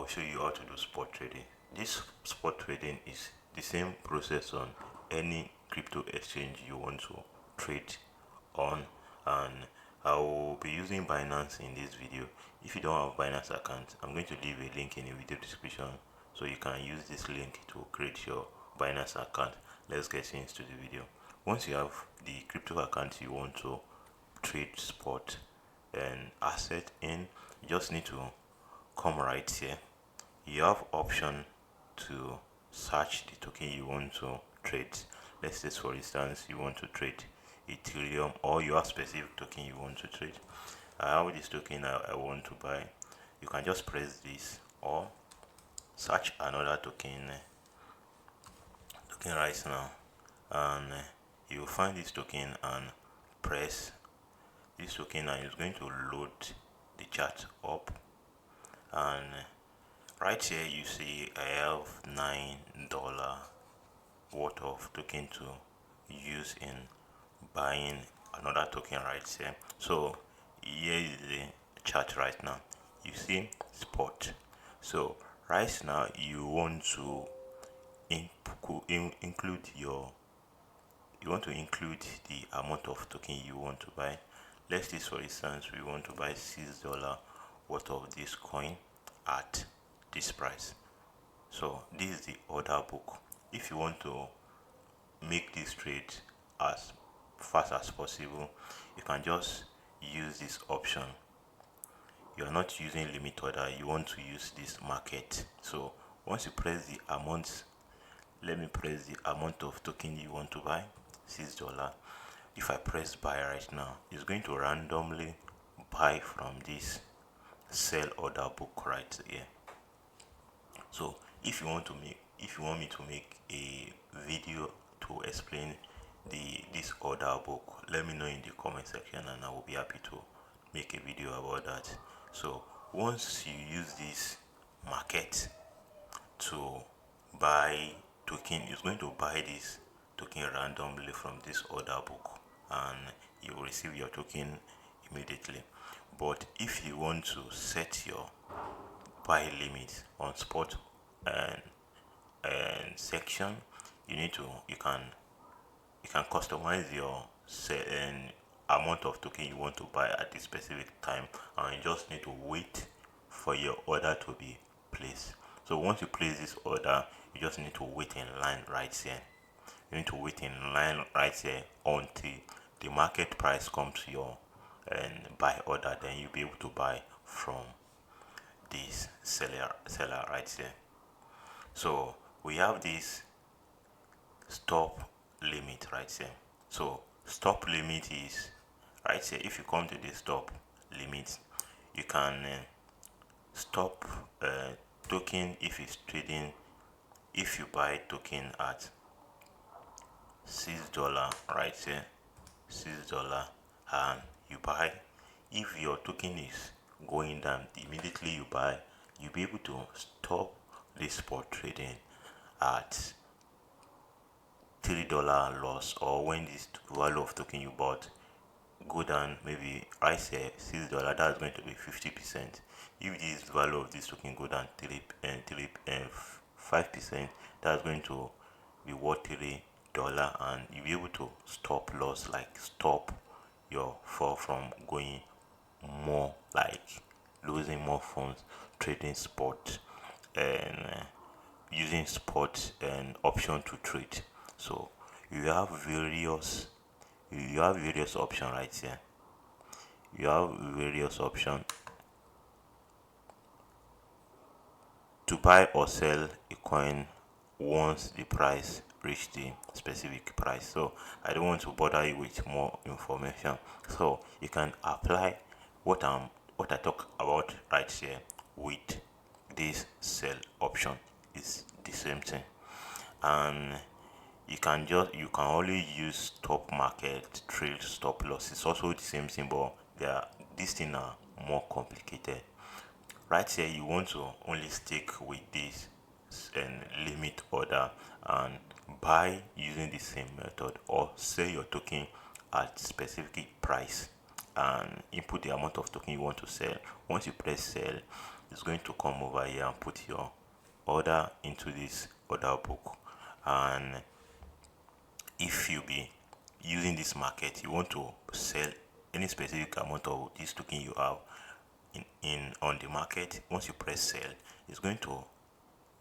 will show you how to do spot trading. This spot trading is the same process on any crypto exchange you want to trade on, and I will be using Binance in this video. If you don't have Binance account, I'm going to leave a link in the video description so you can use this link to create your Binance account. Let's get into the video. Once you have the crypto account you want to trade spot and asset in, you just need to come right here. You have option to search the token you want to trade. Let's say for instance you want to trade Ethereum, or you have specific token you want to trade. I have this token I want to buy. You can just press this or search another token right now, and you will find this token and press this token, and it's going to load the chart up. And right here you see I have $9 worth of token to use in buying another token right here. So here is the chart right now. You see spot. So right now you want to include the amount of token you want to buy. Let's say for instance we want to buy $6 worth of this coin at this price. So this is the order book. If you want to make this trade as fast as possible, you can just use this option. You are not using limit order, you want to use this market. So once you press the amount, let me press the amount of token you want to buy, $6. If I press buy right now, it's going to randomly buy from this sell order book right here. So if you want me to make a video to explain this order book, let me know in the comment section and I will be happy to make a video about that. So once you use this market to buy token, it's going to buy this token randomly from this order book and you will receive your token immediately. But if you want to set your buy limit on spot and section, you can customize your amount of token you want to buy at this specific time, and you just need to wait for your order to be placed. So once you place this order, you just need to wait in line right here. You need to wait in line right here until the market price comes to your buy order, then you'll be able to buy from this seller right here. So we have this stop limit right here. So stop limit is right here. If you come to the stop limit, you can stop token if it's trading. If you buy token at $6 right here, $6, and you buy, if your token is going down, immediately you buy, you'll be able to stop this spot trading at $3 loss, or when this value of token you bought go down, maybe I say $6, that's going to be 50%. If this value of this token go down 5%, that's going to be worth $3, and you'll be able to stop loss, like stop your fall from going more, like losing more funds trading spot and using spot and option to trade. So you have various options right here. You have various options to buy or sell a coin once the price reach the specific price. So I don't want to bother you with more information, so you can apply what I talk about right here with this sell option. Is the same thing, and you can only use stop market, trade, stop loss. It's also the same thing, but these things are more complicated. Right here you want to only stick with this limit order and buy using the same method, or sell your token at specific price and input the amount of token you want to sell. Once you press sell, is going to come over here and put your order into this order book. And if you be using this market, you want to sell any specific amount of this token you have in on the market. Once you press sell, it's going to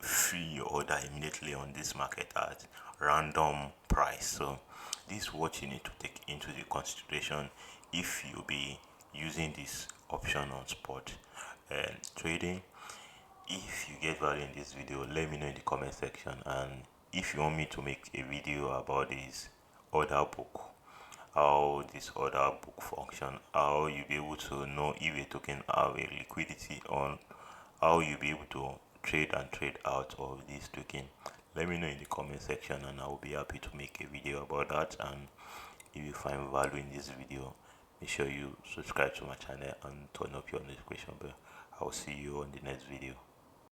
fill your order immediately on this market at random price. So this is what you need to take into the consideration if you be using this option on spot trading. If you get value in this video, let me know in the comment section. And if you want me to make a video about this order book, how this order book function, how you be able to know if a token have a liquidity on, how you be able to trade and trade out of this token, let me know in the comment section, and I will be happy to make a video about that. And if you find value in this video, make sure you subscribe to my channel and turn up your notification bell. I'll see you on the next video.